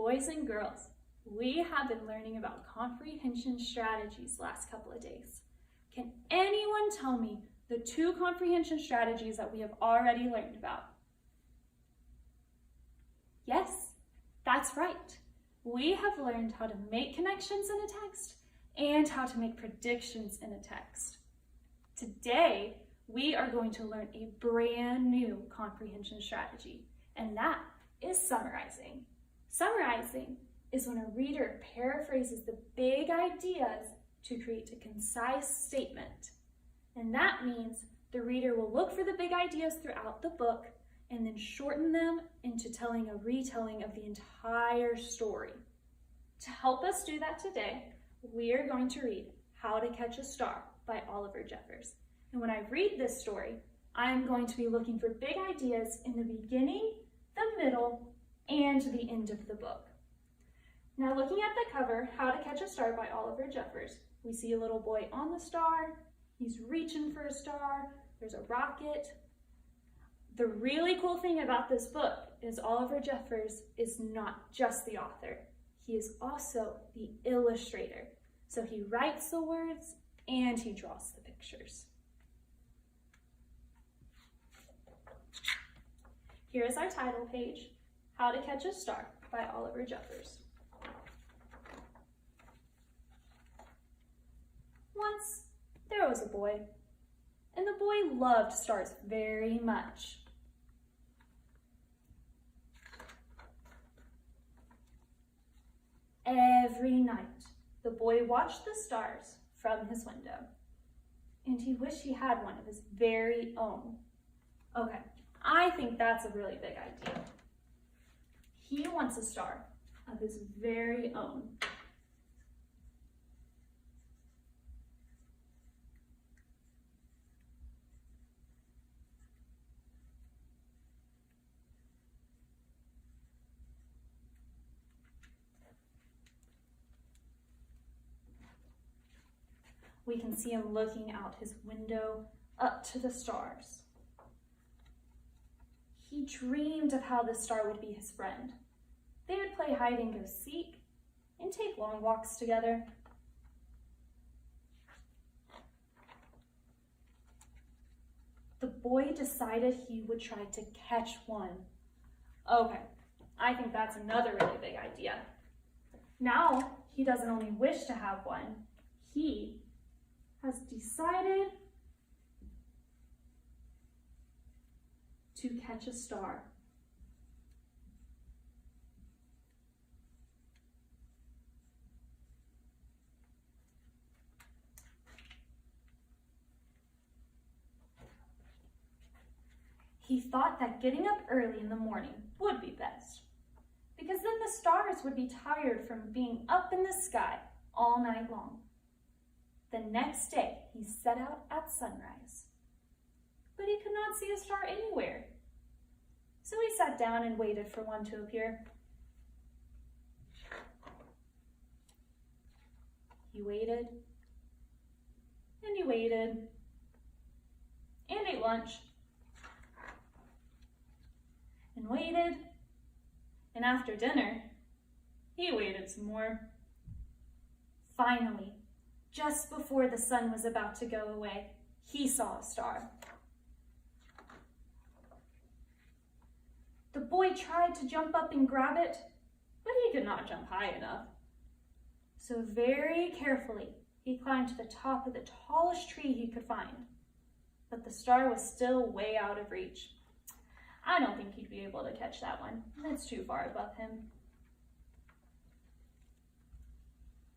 Boys and girls, we have been learning about comprehension strategies last couple of days. Can anyone tell me the 2 comprehension strategies that we have already learned about? Yes, that's right. We have learned how to make connections in a text and how to make predictions in a text. Today, we are going to learn a brand new comprehension strategy, and that is summarizing. Summarizing is when a reader paraphrases the big ideas to create a concise statement. And that means the reader will look for the big ideas throughout the book and then shorten them into telling a retelling of the entire story. To help us do that today, we are going to read How to Catch a Star by Oliver Jeffers. And when I read this story, I am going to be looking for big ideas in the beginning, the middle, and the end of the book. Now, looking at the cover, How to Catch a Star by Oliver Jeffers, we see a little boy on the star. He's reaching for a star. There's a rocket. The really cool thing about this book is Oliver Jeffers is not just the author. He is also the illustrator. So he writes the words and he draws the pictures. Here is our title page, How to Catch a Star by Oliver Jeffers. Once there was a boy, and the boy loved stars very much. Every night, the boy watched the stars from his window, and he wished he had one of his very own. Okay, I think that's a really big idea. He wants a star of his very own. We can see him looking out his window up to the stars. He dreamed of how this star would be his friend. They would play hide and go seek and take long walks together. The boy decided he would try to catch one. Okay, I think that's another really big idea. Now, he doesn't only wish to have one, he has decided to catch a star. He thought that getting up early in the morning would be best, because then the stars would be tired from being up in the sky all night long. The next day, he set out at sunrise, but he could not see a star anywhere. So he sat down and waited for one to appear. He waited, and he waited, and ate lunch, and waited, and after dinner, he waited some more. Finally, just before the sun was about to go away, he saw a star. The boy tried to jump up and grab it, but he could not jump high enough. So very carefully, he climbed to the top of the tallest tree he could find, but the star was still way out of reach. I don't think he'd be able to catch that one. It's too far above him.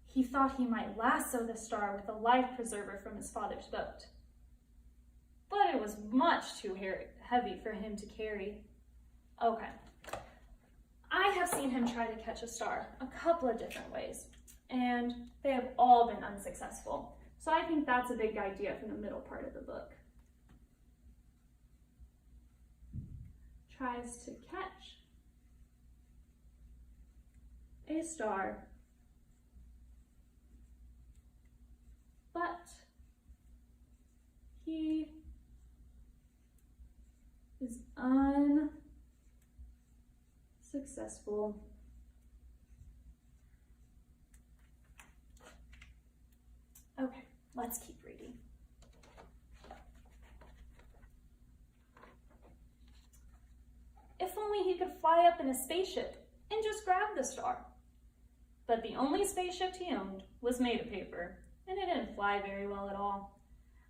He thought he might lasso the star with a life preserver from his father's boat, but it was much too heavy for him to carry. Okay, I have seen him try to catch a star a couple of different ways, and they have all been unsuccessful. So I think that's a big idea from the middle part of the book. Tries to catch a star, but he is unsuccessful. Let's keep reading. If only he could fly up in a spaceship and just grab the star. But the only spaceship he owned was made of paper, and it didn't fly very well at all.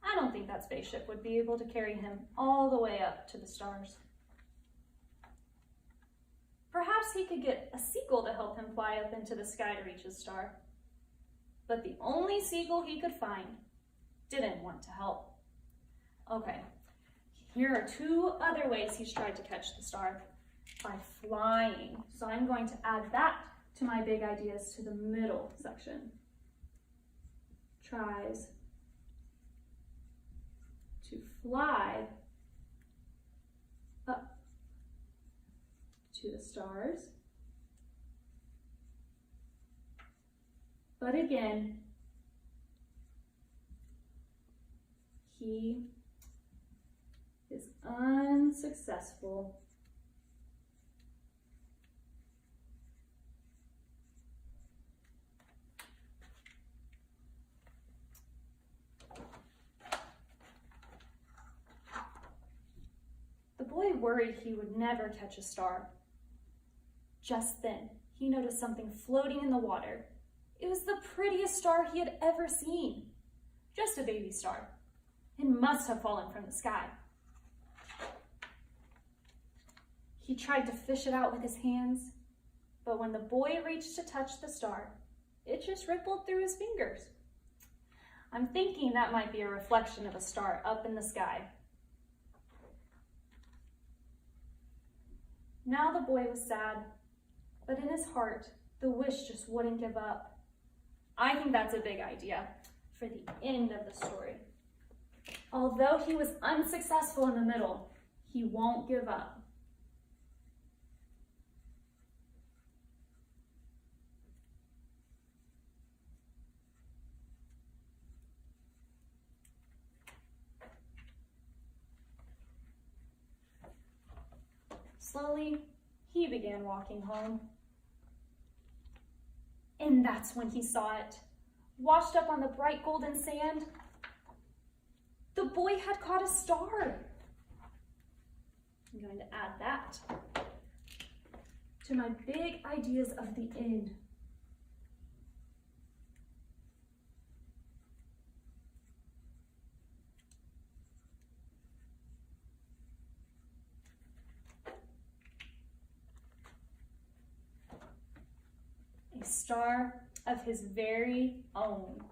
I don't think that spaceship would be able to carry him all the way up to the stars. Perhaps he could get a seagull to help him fly up into the sky to reach his star. But the only seagull he could find didn't want to help. Okay, here are two other ways he's tried to catch the star. By flying. So I'm going to add that to my big ideas to the middle section. Tries to fly up to the stars. But again, he is unsuccessful. The boy worried he would never catch a star. Just then, he noticed something floating in the water. It was the prettiest star he had ever seen. Just a baby star. It must have fallen from the sky. He tried to fish it out with his hands, but when the boy reached to touch the star, it just rippled through his fingers. I'm thinking that might be a reflection of a star up in the sky. Now the boy was sad, but in his heart, the wish just wouldn't give up. I think that's a big idea for the end of the story. Although he was unsuccessful in the middle, he won't give up. Slowly, he began walking home. And that's when he saw it. Washed up on the bright golden sand, the boy had caught a star. I'm going to add that to my big ideas of the end. A star of his very own.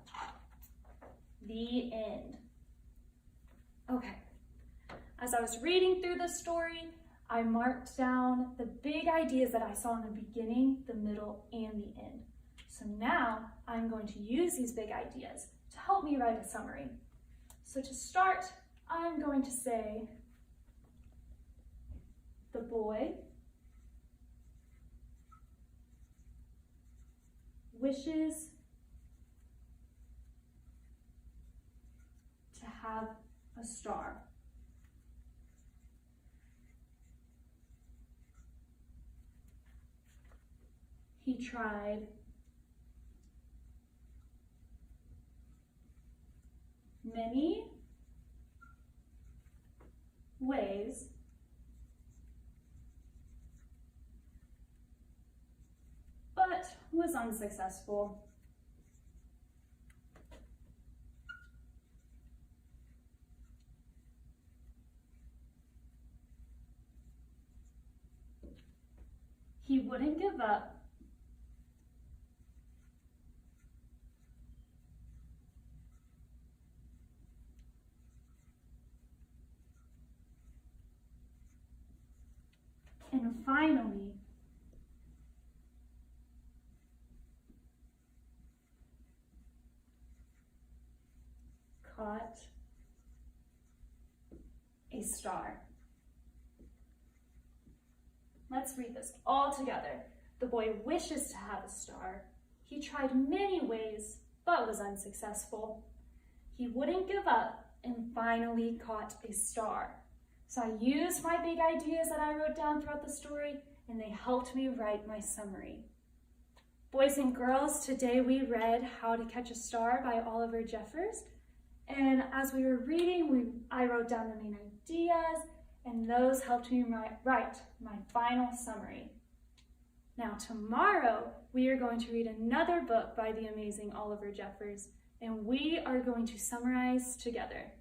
The end. Okay, as I was reading through this story, I marked down the big ideas that I saw in the beginning, the middle, and the end. So now I'm going to use these big ideas to help me write a summary. So to start, I'm going to say, the boy wishes to have a star. He tried many ways but was unsuccessful. He wouldn't give up. And finally, caught a star. Let's read this all together. The boy wishes to have a star. He tried many ways, but was unsuccessful. He wouldn't give up and finally caught a star. So I used my big ideas that I wrote down throughout the story, and they helped me write my summary. Boys and girls, today we read How to Catch a Star by Oliver Jeffers. And as we were reading, I wrote down the main ideas, and those helped me write my final summary. Now tomorrow, we are going to read another book by the amazing Oliver Jeffers, and we are going to summarize together.